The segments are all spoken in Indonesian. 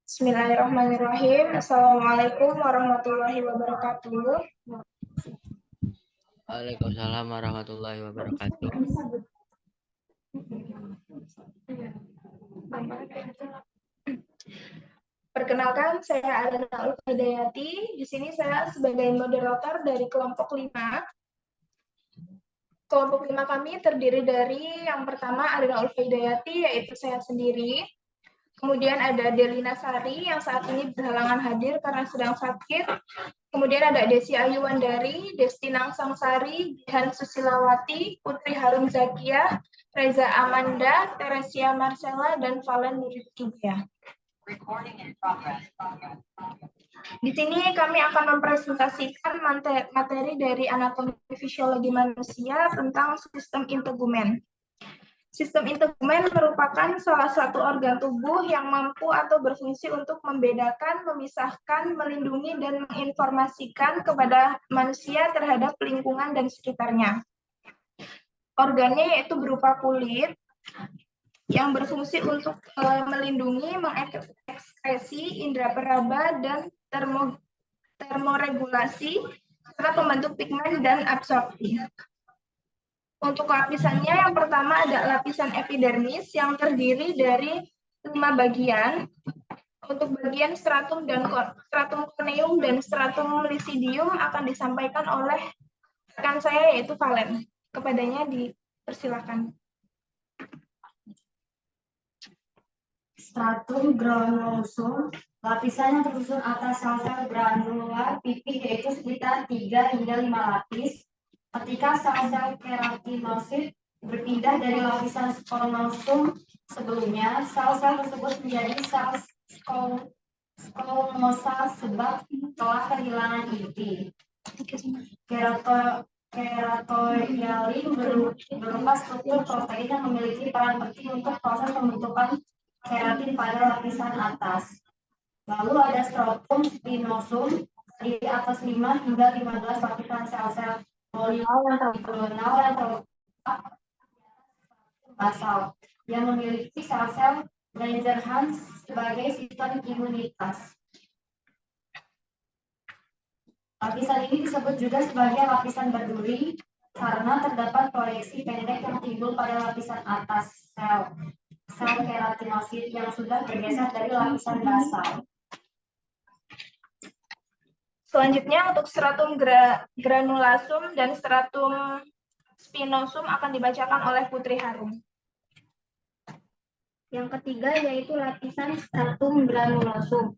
Bismillahirrahmanirrahim. Assalamualaikum warahmatullahi wabarakatuh. Waalaikumsalam warahmatullahi wabarakatuh. Perkenalkan, saya Arina Ulfidayati. Di sini saya sebagai moderator dari kelompok 5. Kelompok 5 kami terdiri dari yang pertama Arina Ulfidayati, yaitu saya sendiri. Kemudian ada Delina Sari yang saat ini berhalangan hadir karena sedang sakit. Kemudian ada Desi Ayuwandari, Destina Sangsari, Jihan Susilawati, Putri Harun Zakia, Reza Amanda, Teresia Marcella, dan Valen Nuritidia. Di sini kami akan mempresentasikan materi dari anatomi fisiologi manusia tentang sistem integumen. Sistem integumen merupakan salah satu organ tubuh yang mampu atau berfungsi untuk membedakan, memisahkan, melindungi, dan menginformasikan kepada manusia terhadap lingkungan dan sekitarnya. Organnya yaitu berupa kulit yang berfungsi untuk melindungi, mengekspresi indera peraba, dan termoregulasi, serta pembentuk pigmen dan absorpsi. Untuk lapisannya, yang pertama ada lapisan epidermis yang terdiri dari 5 bagian. Untuk bagian stratum corneum dan stratum lucidium akan disampaikan oleh rekan saya yaitu Valen. Kepadanya dipersilakan. Stratum granulosum, lapisan yang tersusun atas sel-sel granular pipih yaitu sekitar 3 hingga 5 lapis. Ketika sel-sel keratinosit berpindah dari lapisan squamosum sebelumnya, sel-sel tersebut menjadi sel squamosa sebab telah kehilangan inti. Keratoialin berupa struktur protein yang memiliki peran penting untuk proses pembentukan keratin pada lapisan atas. Lalu ada stratum spinosum terdiri atas 5 hingga 15 lapisan sel-sel poligonal yang terletak basal yang memiliki sel-sel Langerhans sebagai sistem imunitas. Lapisan ini disebut juga sebagai lapisan berduri karena terdapat proyeksi pendek yang timbul pada lapisan atas sel keratinosit yang sudah bergeser dari lapisan basal. Selanjutnya untuk stratum granulasum dan stratum spinosum akan dibacakan oleh Putri Harun. Yang ketiga yaitu lapisan stratum granulosum.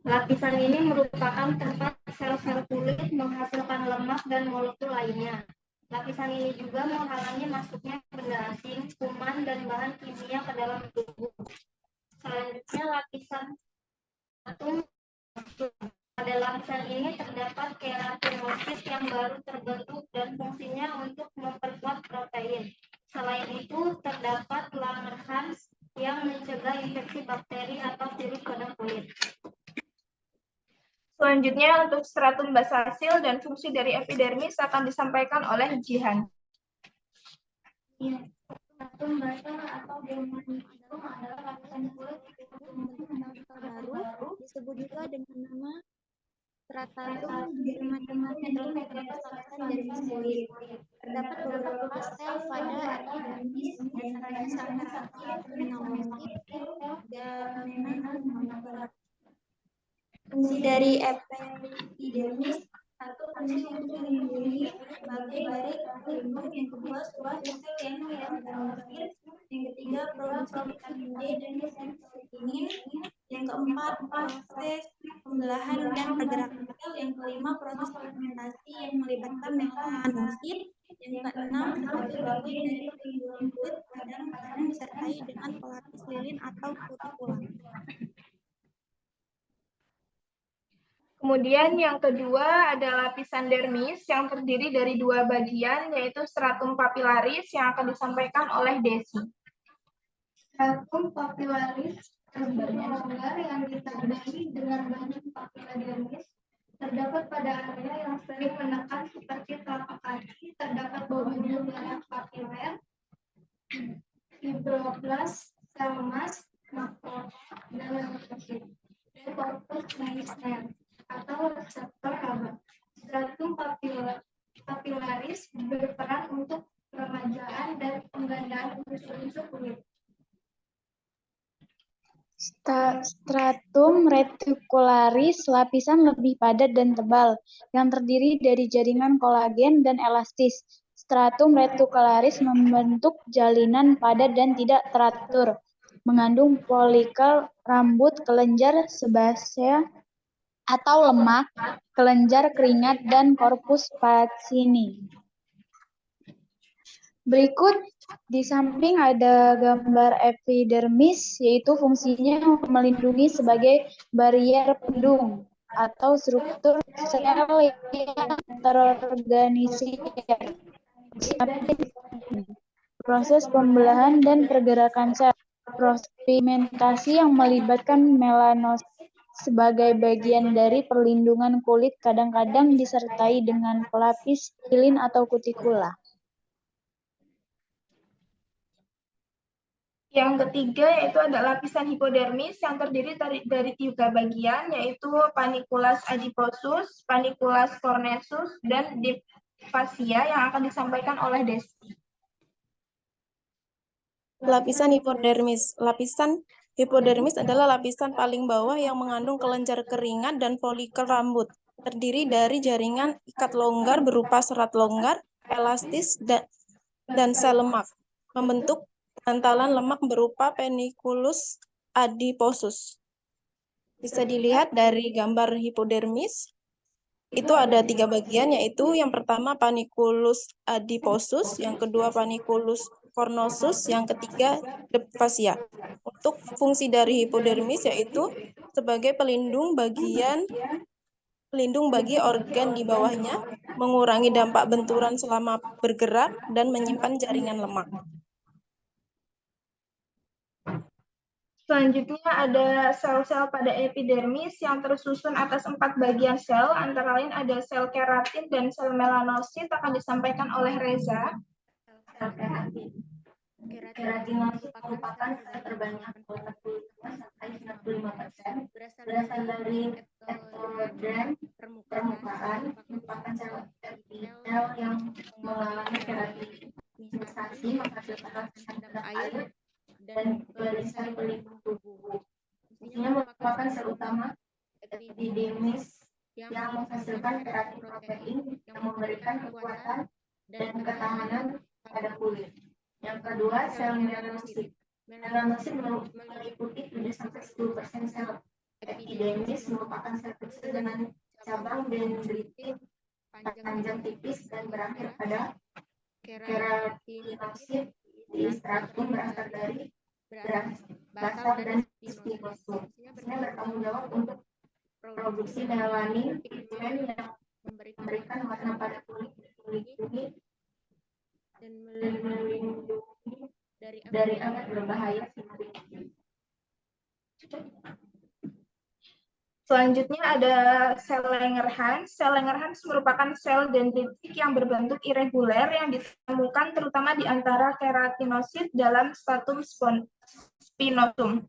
Lapisan ini merupakan tempat sel-sel kulit menghasilkan lemak dan molekul lainnya. Lapisan ini juga menghalangi masuknya benda asing, kuman, dan bahan kimia ke dalam tubuh. Selanjutnya lapisan stratum. Pada lapisan ini terdapat keratinosit yang baru terbentuk dan fungsinya untuk memperkuat protein. Selain itu, terdapat Langerhans yang mencegah infeksi bakteri atau virus pada kulit. Selanjutnya untuk stratum basasil dan fungsi dari epidermis akan disampaikan oleh Jihan. Ya, stratum basal atau dermatium adalah lapisan kulit yang baru, disebut juga dengan nama stratum dermatium atau lapisan dermis kulit. Terdapat beberapa sel pada epidermis, diantaranya sel keratin, melanosit, dan membrana. Fungsi dari epidermis: satu, fungsi untuk melindungi sebagai barrier pelindung. Yang kedua, sebagai sel yang melanosit. Yang ketiga, produksi vitamin D dan serotonin. Yang keempat, proses pembelahan dan pergerakan sel. Yang kelima, proses fermentasi yang melibatkan melanosit. Yang keenam, sebagai bagian dari pelindung kulit, kadang-kadang disertai dengan pelapis lilin atau kutikula. Kemudian yang kedua ada lapisan dermis yang terdiri dari 2 bagian, yaitu stratum papilaris yang akan disampaikan oleh Desi. Stratum papilaris longgar yang ditandai dengan banyak papila dermis. Terdapat pada area yang sering menekan seperti telapak kaki, terdapat bobot banyak papiler. Fibroblas, sel emas, mahkota, dan leukopsit, dan korpus manisnya atau reseptor haba. Stratum papilaris berperan untuk peremajaan dan penggandaan unsur-unsur kulit. Stratum reticularis, lapisan lebih padat dan tebal, yang terdiri dari jaringan kolagen dan elastis. Stratum reticularis membentuk jalinan padat dan tidak teratur, mengandung folikel rambut, kelenjar sebasea atau lemak, kelenjar keringat, dan korpus Pacini. Berikut di samping ada gambar epidermis, yaitu fungsinya melindungi sebagai barrier pelindung atau struktur sel yang terorganisir. Proses pembelahan dan pergerakan sel, proses pigmentasi yang melibatkan melanosit sebagai bagian dari perlindungan kulit kadang-kadang disertai dengan pelapis pilin atau kutikula. Yang ketiga yaitu ada lapisan hipodermis yang terdiri dari 3 bagian, yaitu panniculus adiposus, panniculus cornesus, dan diaphasia yang akan disampaikan oleh Desti. Lapisan hipodermis. Lapisan hipodermis adalah lapisan paling bawah yang mengandung kelenjar keringat dan folikel rambut. Terdiri dari jaringan ikat longgar berupa serat longgar, elastis, dan sel lemak. Membentuk bantalan lemak berupa panniculus adiposus. Bisa dilihat dari gambar hipodermis. Itu ada 3 bagian, yaitu yang pertama panniculus adiposus, yang kedua panniculus cornosus, yang ketiga diaphasia. Untuk fungsi dari hipodermis yaitu sebagai pelindung bagi organ di bawahnya, mengurangi dampak benturan selama bergerak, dan menyimpan jaringan lemak. Selanjutnya ada sel-sel pada epidermis yang tersusun atas 4 bagian sel, antara lain ada sel keratin dan sel melanosit, akan disampaikan oleh Reza. Sel keratin. Keratinosit merupakan sel terbanyak anggota kulit sampai 95%, berasal dari ektoderm permukaan, merupakan sel epitel yang mengalami keratinisasi, menghasilkan lapisan kedap air dan lapisan pelindung tubuh. Fungsinya merupakan sel utama epidermis yang menghasilkan keratin protein yang memberikan kekuatan dan ketahanan pada kulit. Yang kedua, sel melanosit. Melanosit meliputi 7-10% sel epidermis, merupakan sel kecil dengan cabang dendritik panjang tipis dan berakhir pada keratinosit di stratum berasal dari basal dan spinosum. Fungsinya bertanggung jawab untuk produksi melanin, pigmen yang memberikan warna pada kulit, dan melindungi dari alat berbahaya sintetis. Selanjutnya ada sel Langerhans. Sel Langerhans merupakan sel dendritik yang berbentuk irregular yang ditemukan terutama di antara keratinosit dalam stratum spinosum.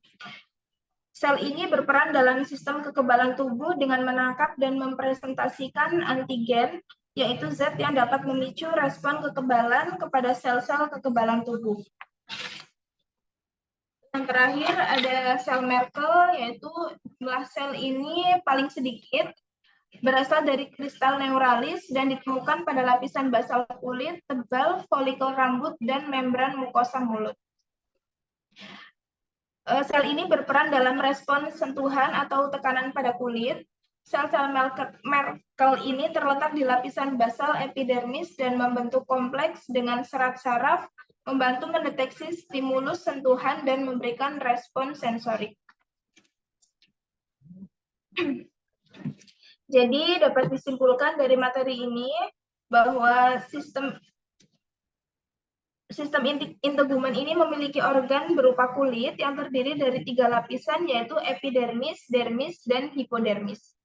Sel ini berperan dalam sistem kekebalan tubuh dengan menangkap dan mempresentasikan antigen, yaitu zat yang dapat memicu respon kekebalan kepada sel-sel kekebalan tubuh. Yang terakhir ada sel Merkel, yaitu jumlah sel ini paling sedikit, berasal dari kristal neuralis dan ditemukan pada lapisan basal kulit, tebal, folikel rambut, dan membran mukosa mulut. Sel ini berperan dalam respon sentuhan atau tekanan pada kulit. Sel-sel Merkel ini terletak di lapisan basal epidermis dan membentuk kompleks dengan serat saraf, membantu mendeteksi stimulus sentuhan dan memberikan respon sensorik. Jadi dapat disimpulkan dari materi ini bahwa sistem integumen ini memiliki organ berupa kulit yang terdiri dari 3 lapisan, yaitu epidermis, dermis, dan hipodermis.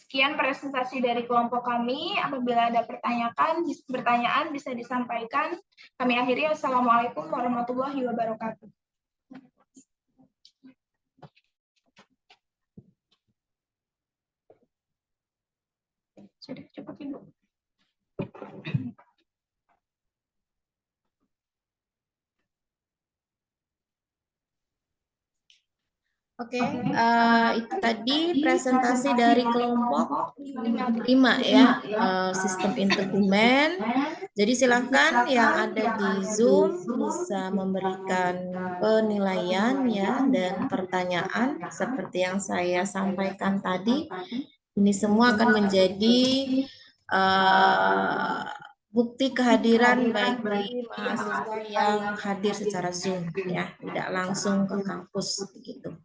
Sekian presentasi dari kelompok kami. Apabila ada pertanyaan bisa disampaikan. Kami akhiri. Wassalamualaikum warahmatullahi wabarakatuh. Sudah cukup, Ibu. Oke, itu tadi presentasi dari kelompok 5 ya, sistem integumen. Jadi silakan yang ada di Zoom bisa memberikan penilaian ya dan pertanyaan seperti yang saya sampaikan tadi. Ini semua akan menjadi bukti kehadiran bagi mahasiswa yang hadir secara Zoom ya, tidak langsung ke kampus begitu.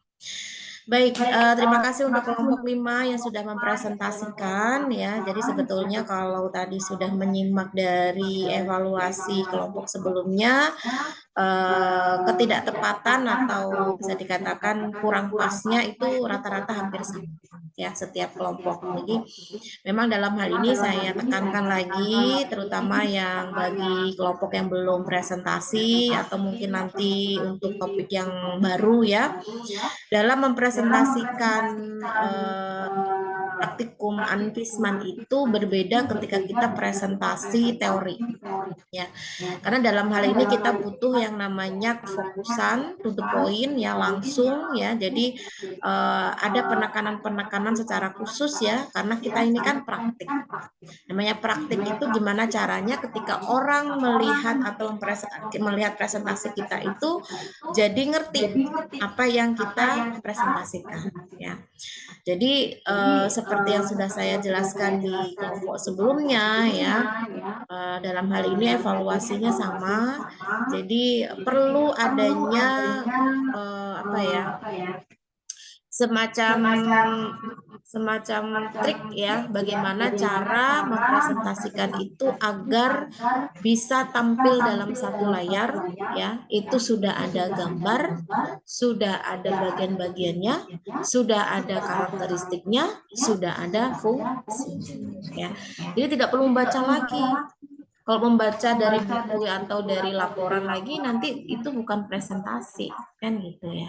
Baik, terima kasih untuk kelompok 5 yang sudah mempresentasikan ya. Jadi sebetulnya kalau tadi sudah menyimak dari evaluasi kelompok sebelumnya, ketidaktepatan atau bisa dikatakan kurang pasnya itu rata-rata hampir sama ya setiap kelompok. Jadi memang dalam hal ini saya tekankan lagi terutama yang bagi kelompok yang belum presentasi atau mungkin nanti untuk topik yang baru ya, dalam mempresentasikan praktikum Anfisman itu berbeda ketika kita presentasi teori ya, karena dalam hal ini kita butuh yang namanya fokusan to the point ya, langsung ya. Jadi ada penekanan secara khusus ya, karena kita ini kan praktik. Namanya praktik itu gimana caranya ketika orang melihat atau melihat presentasi kita itu jadi ngerti apa yang kita presentasikan ya. Jadi seperti yang sudah saya jelaskan di kelompok sebelumnya ya, dalam hal ini evaluasinya sama. Jadi perlu adanya semacam trik ya, bagaimana cara mempresentasikan itu agar bisa tampil dalam satu layar ya. Itu sudah ada gambar, sudah ada bagian-bagiannya, sudah ada karakteristiknya, sudah ada fungsinya ya. Jadi tidak perlu membaca lagi. Kalau membaca dari buku atau dari laporan lagi nanti itu bukan presentasi kan gitu ya.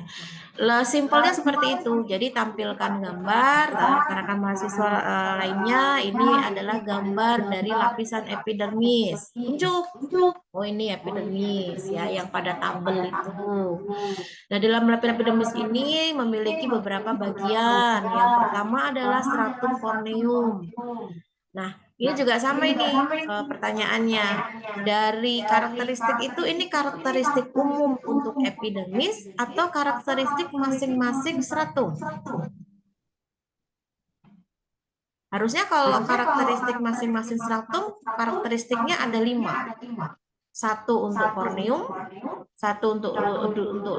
Simpelnya seperti itu. Jadi tampilkan gambar, rekan-rekan mahasiswa lainnya ini adalah gambar dari lapisan epidermis. Tunjuk. Oh ini epidermis ya yang pada tabel itu. Nah dalam lapisan epidermis ini memiliki beberapa bagian. Yang pertama adalah stratum corneum. Nah, ini juga sama ini pertanyaannya. Dari karakteristik itu ini karakteristik umum untuk epidermis atau karakteristik masing-masing stratum? Harusnya kalau karakteristik masing-masing stratum, karakteristiknya ada 5. 1 untuk corneum, 1 untuk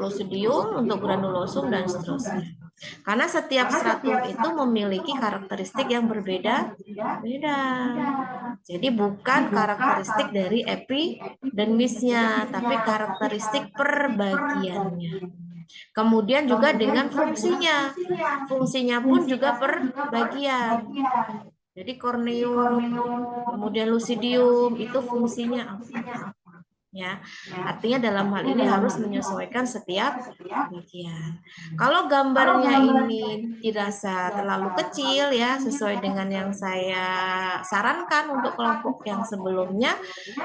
lucidium, untuk granulosum, dan seterusnya. Karena setiap stratum itu memiliki karakteristik yang berbeda. Jadi bukan karakteristik dari epidermisnya, tapi karakteristik per bagiannya. Kemudian juga dengan fungsinya. Fungsinya pun juga per bagian. Jadi corneum, kemudian lucidium itu fungsinya apa? Ya, artinya dalam hal ini harus menyesuaikan setiap bagian. Kalau gambarnya ini dirasa terlalu kecil ya, sesuai dengan yang saya sarankan untuk kelompok yang sebelumnya,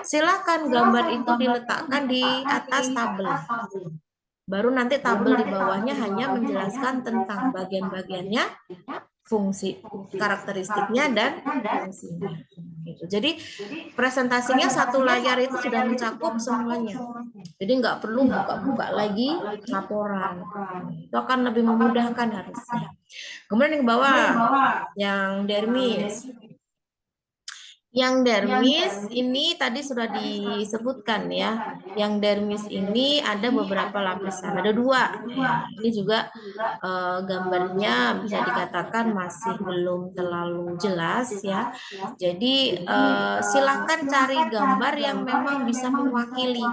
silakan gambar itu diletakkan di atas tabel. Baru nanti tabel di bawahnya hanya menjelaskan tentang bagian-bagiannya, fungsi, karakteristiknya, dan fungsinya. Gitu. Jadi presentasinya satu layar itu sudah mencakup semuanya. Jadi nggak perlu buka-buka lagi laporan. Itu akan lebih memudahkan harusnya. Kemudian yang bawah, yang dermis. Yang dermis ini tadi sudah disebutkan ya. Yang dermis ini ada beberapa lapisan, ada 2. Ya, ini juga gambarnya bisa dikatakan masih belum terlalu jelas ya. Jadi silakan cari gambar yang memang bisa mewakili.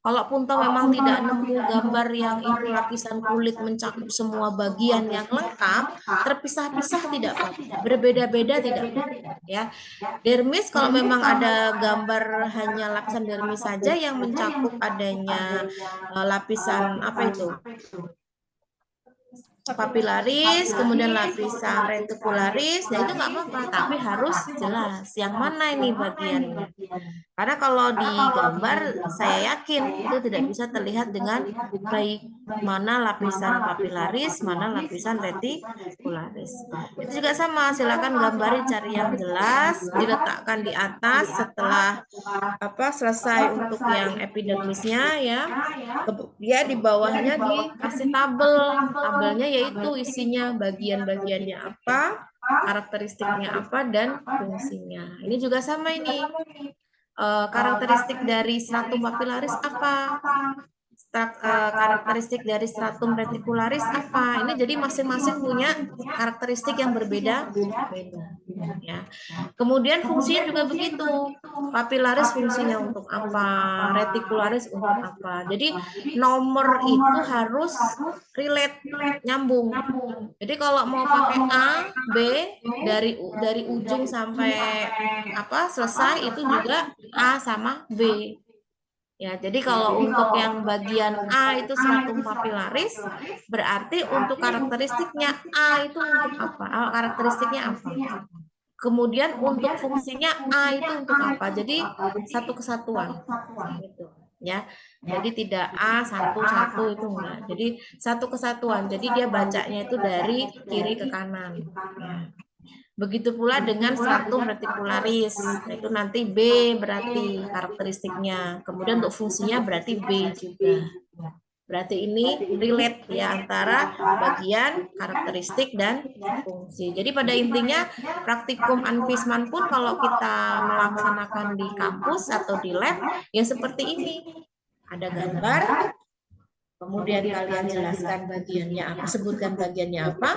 Kalaupun toh memang tidak nemu gambar yang itu lapisan kulit mencakup semua bagian yang lengkap, terpisah-pisah tidak apa-apa, berbeda-beda tidak apa-apa, ya. Dermis kalau memang ada gambar hanya lapisan dermis saja yang mencakup adanya lapisan apa itu? Papilaris, kemudian lapisan retikularis, ya itu nggak apa-apa, tapi harus jelas yang mana ini bagiannya. Karena kalau di gambar, saya yakin itu tidak bisa terlihat dengan baik mana lapisan papilaris, mana lapisan retikularis. Itu juga sama, silakan gambari cari yang jelas, diletakkan di atas setelah selesai untuk yang epidermisnya ya. Dia di bawahnya dikasih tabel, tabelnya yaitu isinya bagian-bagiannya apa, karakteristiknya apa, dan fungsinya. Ini juga sama ini. Karakteristik dari stratum papilaris apa? Karakteristik dari stratum retikularis apa? Ini jadi masing-masing punya karakteristik yang berbeda. Ya. Kemudian fungsinya juga begitu. Papilaris fungsinya untuk apa? Retikularis untuk apa? Jadi nomor itu harus relate, nyambung. Jadi kalau mau pakai A, B dari ujung sampai selesai itu juga A sama B. Ya, jadi kalau untuk yang bagian A itu stratum papilaris, berarti untuk karakteristiknya A itu untuk apa? Karakteristiknya apa? Kemudian untuk fungsinya A itu untuk apa? Jadi satu kesatuan. Gitu. Ya, jadi tidak A satu itu enggak. Jadi satu kesatuan. Jadi dia bacanya itu dari kiri ke kanan. Ya. Begitu pula dengan stratum retikularis, itu nanti B berarti karakteristiknya. Kemudian untuk fungsinya berarti B juga. Berarti ini relate ya antara bagian karakteristik dan fungsi. Jadi pada intinya praktikum Anvisman pun kalau kita melaksanakan di kampus atau di lab ya seperti ini. Ada gambar, kemudian kalian jelaskan bagiannya apa, sebutkan bagiannya apa.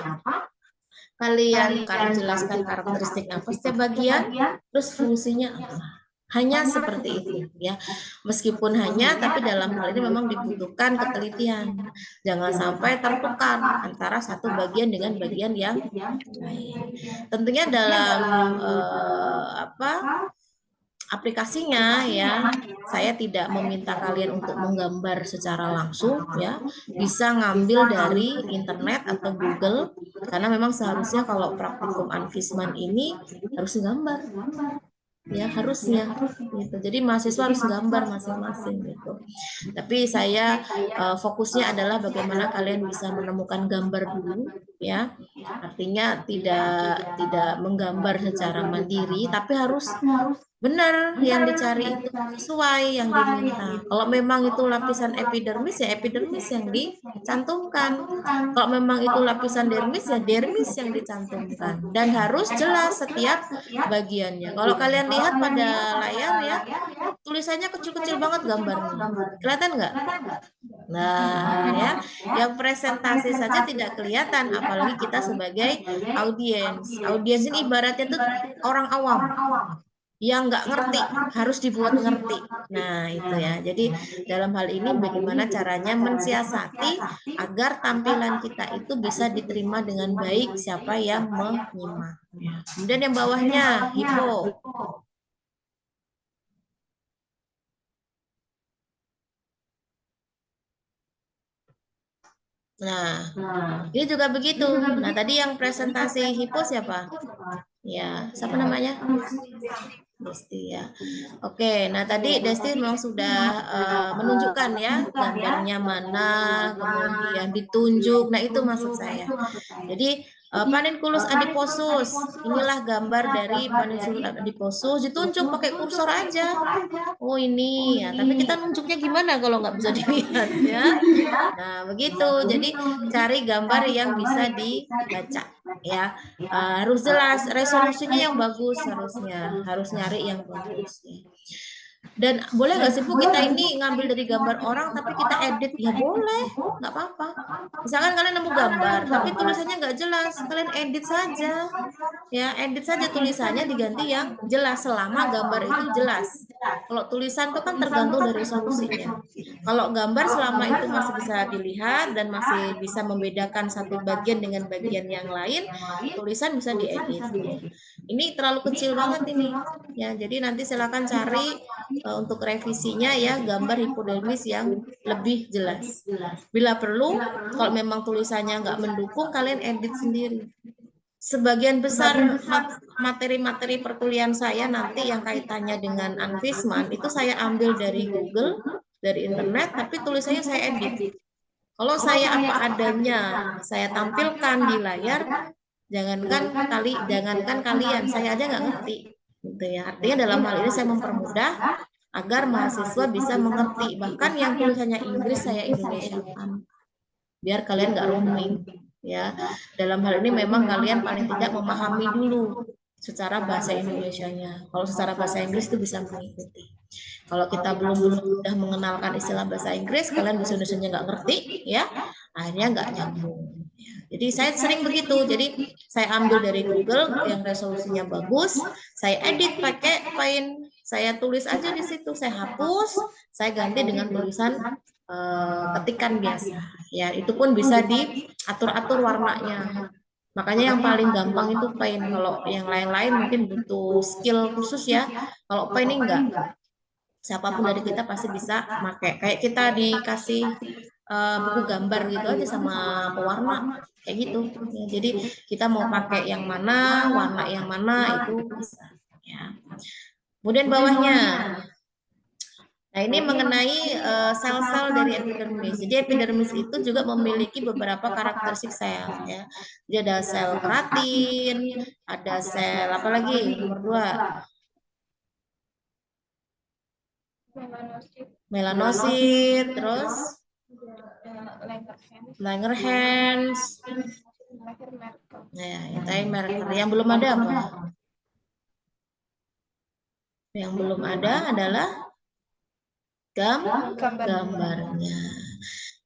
Kalian jelaskan karakteristik apa setiap bagian, terus fungsinya apa. Hanya seperti itu ya. Meskipun hanya, tapi dalam hal ini memang dibutuhkan ketelitian. Jangan sampai tertukar antara satu bagian dengan bagian yang lain. Tentunya dalam aplikasinya ya, saya tidak meminta kalian untuk menggambar secara langsung ya, bisa ngambil dari internet atau Google karena memang seharusnya kalau praktikum Anvisman ini harus gambar ya, harusnya gitu. Jadi mahasiswa harus gambar masing-masing gitu. Tapi saya fokusnya adalah bagaimana kalian bisa menemukan gambar dulu ya. Artinya tidak menggambar secara mandiri, tapi harus benar yang dicari itu sesuai yang diminta. Kalau memang itu lapisan epidermis ya epidermis yang dicantumkan. Kalau memang itu lapisan dermis ya dermis yang dicantumkan. Dan harus jelas setiap bagiannya. Kalau kalian lihat pada layar ya, tulisannya kecil-kecil banget gambarnya. Kelihatan nggak? Nah ya, yang presentasi saja tidak kelihatan, apalagi kita sebagai audiens. Audiens ini ibaratnya tuh orang awam. Yang nggak ngerti harus dibuat ngerti. Nah itu ya. Jadi dalam hal ini bagaimana caranya mensiasati agar tampilan kita itu bisa diterima dengan baik siapa yang menyimak. Kemudian yang bawahnya hipo. Nah ini juga begitu. Nah tadi yang presentasi hipo siapa? Ya siapa namanya? Desti ya. Oke, nah tadi Desti memang sudah menunjukkan ya gambarnya mana, kemudian ditunjuk. Nah itu maksud saya. Jadi Panenculus adiposus, inilah gambar dari Panenculus adiposus, ditunjuk pakai kursor aja. Oh ini ya, tapi kita nunjuknya gimana kalau nggak bisa dilihat ya? Nah begitu. Jadi cari gambar yang bisa dibaca ya. Harus jelas, resolusinya yang bagus harus nyari yang bagus. Dan boleh nggak sih Bu kita ini ngambil dari gambar orang tapi kita edit? Ya boleh, nggak apa-apa. Misalkan kalian nemu gambar tapi tulisannya nggak jelas, kalian edit saja. Ya edit saja tulisannya diganti yang jelas selama gambar itu jelas. Kalau tulisan itu kan tergantung dari solusinya. Kalau gambar selama itu masih bisa dilihat dan masih bisa membedakan satu bagian dengan bagian yang lain, tulisan bisa diedit. Ini terlalu kecil banget ini. Ya, jadi nanti silakan cari untuk revisinya ya gambar hipodermis yang lebih jelas. Bila perlu, kalau memang tulisannya nggak mendukung, kalian edit sendiri. Sebagian besar materi-materi perkuliahan saya nanti yang kaitannya dengan Anvisman itu saya ambil dari Google, dari internet, tapi tulisannya saya edit. Kalau saya apa adanya, saya tampilkan di layar, jangankan kalian, saya aja nggak ngerti. Gitu ya. Artinya dalam hal ini saya mempermudah agar mahasiswa bisa mengerti. Bahkan yang tulisannya Inggris saya Indonesiakan, biar kalian nggak roaming. Ya, dalam hal ini memang kalian paling tidak memahami dulu secara bahasa Indonesianya. Kalau secara bahasa Inggris itu bisa mengikuti. Kalau kita belum sudah mengenalkan istilah bahasa Inggris, kalian bahasa Indonesianya nggak ngerti, ya, akhirnya nggak nyambung. Ya, jadi saya sering begitu. Jadi saya ambil dari Google yang resolusinya bagus, saya edit pakai Paint, saya tulis aja di situ, saya hapus, saya ganti dengan tulisan ketikan biasa. Ya, itu pun bisa diatur-atur warnanya. Makanya yang paling gampang itu Paint. Kalau yang lain-lain mungkin butuh skill khusus ya. Kalau Paint ini enggak. Siapapun dari kita pasti bisa pakai. Kayak kita dikasih buku gambar gitu aja sama pewarna kayak gitu. Ya, jadi kita mau pakai yang mana, warna yang mana itu bisa. Ya. Kemudian bawahnya. Nah, ini mengenai sel-sel dari epidermis. Jadi epidermis itu juga memiliki beberapa karakteristik sel ya. Jadi ada sel keratin, ada sel apa lagi? Nomor 2. Melanosit, terus Langerhans. Nah, itu Merkel. Yang belum ada apa? Yang belum ada adalah gambarnya.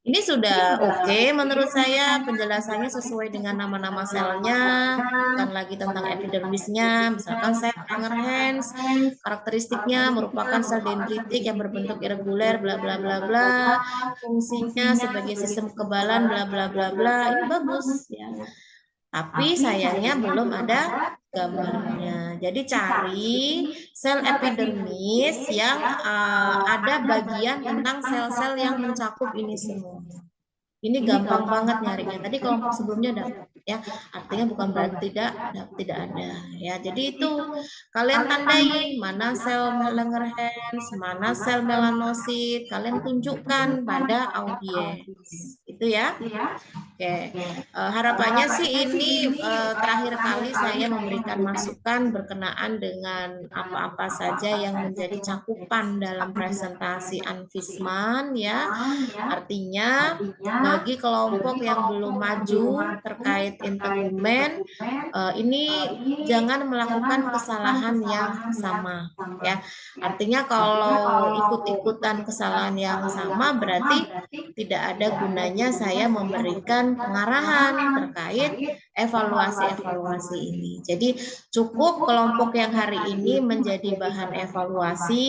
Ini sudah oke menurut saya, penjelasannya sesuai dengan nama-nama selnya, bukan lagi tentang epidermisnya. Misalkan sel Langerhans, karakteristiknya merupakan sel dendritik yang berbentuk irregular, bla bla bla bla, fungsinya sebagai sistem kekebalan, bla bla bla bla. Ini bagus ya. Tapi sayangnya belum ada gambarnya. Jadi cari sel epidermis yang ada bagian tentang sel-sel yang mencakup ini semua. Ini gampang banget nyarinya. Tadi kelompok sebelumnya dapat ya. Artinya bukan berarti tidak ada ya. Jadi itu kalian tandai mana sel Langerhans, mana sel melanosit, kalian tunjukkan pada audiens. Itu ya. Oke, harapannya sih ini terakhir kali saya memberikan masukan berkenaan dengan apa-apa saja yang menjadi cakupan dalam presentasi Anvisman ya. Artinya bagi kelompok yang belum maju terkait integumen, ini jangan melakukan kesalahan yang sama ya. Artinya kalau ikut-ikutan kesalahan yang sama berarti tidak ada gunanya saya memberikan pengarahan terkait evaluasi-evaluasi ini. Jadi cukup kelompok yang hari ini menjadi bahan evaluasi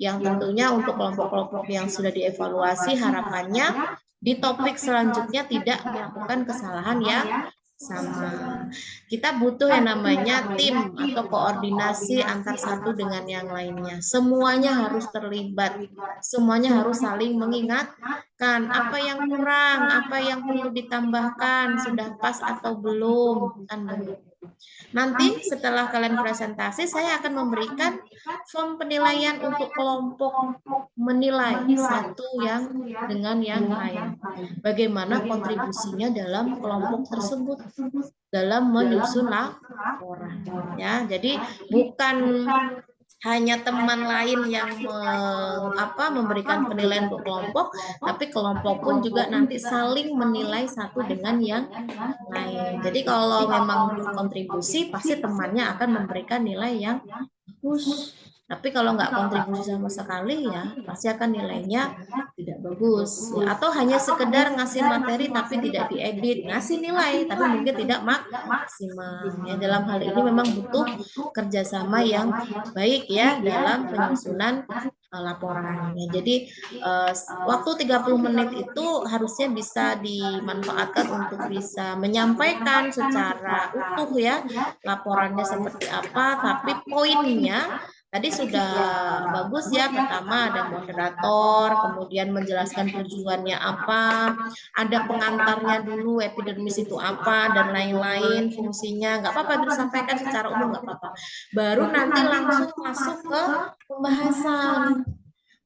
yang tentunya untuk kelompok-kelompok yang sudah dievaluasi harapannya di topik selanjutnya tidak melakukan kesalahan yang sama. Kita butuh yang namanya tim atau koordinasi antar satu dengan yang lainnya. Semuanya harus terlibat, semuanya harus saling mengingatkan apa yang kurang, apa yang perlu ditambahkan, sudah pas atau belum, kan begitu. Nanti setelah kalian presentasi, saya akan memberikan form penilaian untuk kelompok menilai satu yang dengan yang lain. Bagaimana kontribusinya dalam kelompok tersebut dalam menyusun laporan. Ya, jadi bukan hanya teman lain yang memberikan penilaian untuk kelompok, tapi kelompok pun juga nanti saling menilai satu dengan yang lain. Jadi kalau memang kontribusi, pasti temannya akan memberikan nilai yang bagus. Tapi kalau nggak kontribusi sama sekali ya pasti akan nilainya tidak bagus. Ya, atau hanya sekedar ngasih materi tapi tidak diedit, ngasih nilai tapi mungkin tidak maksimal. Ya, dalam hal ini memang butuh kerjasama yang baik ya dalam penyusunan laporannya. Jadi waktu 30 menit itu harusnya bisa dimanfaatkan untuk bisa menyampaikan secara utuh ya laporannya seperti apa, tapi poinnya tadi sudah bagus ya. Pertama ada moderator, kemudian menjelaskan tujuannya apa, ada pengantarnya dulu, epidermis itu apa, dan lain-lain fungsinya. Nggak apa-apa disampaikan secara umum, nggak apa-apa. Baru nanti langsung masuk ke pembahasan.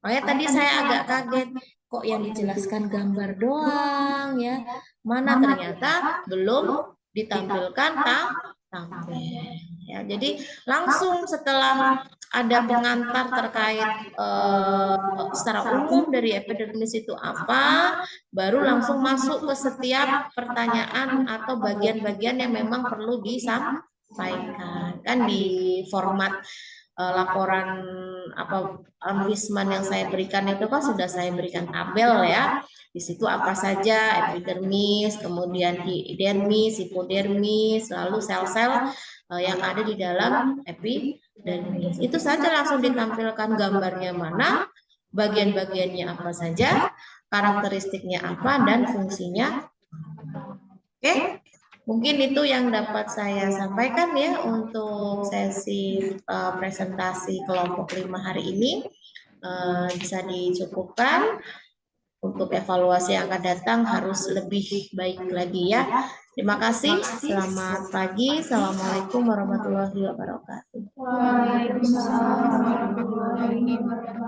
Makanya tadi saya agak kaget, kok yang dijelaskan gambar doang ya, mana ternyata belum ditampilkan tampil. Ya, jadi langsung setelah ada pengantar terkait secara umum dari epidermis itu apa, baru langsung masuk ke setiap pertanyaan atau bagian-bagian yang memang perlu disampaikan. Kan di format laporan Wisman yang saya berikan itu kan sudah saya berikan tabel ya. Di situ apa saja epidermis, kemudian dermis, hipodermis, lalu sel-sel yang ada di dalam epidermis. Itu saja langsung ditampilkan gambarnya mana, bagian-bagiannya apa saja, karakteristiknya apa, dan fungsinya. Oke? Mungkin itu yang dapat saya sampaikan ya untuk sesi presentasi kelompok 5 hari ini. Bisa dicukupkan. Untuk evaluasi yang akan datang harus lebih baik lagi ya. Terima kasih. Selamat pagi. Assalamualaikum warahmatullahi wabarakatuh. Waalaikumsalam warahmatullahi wabarakatuh.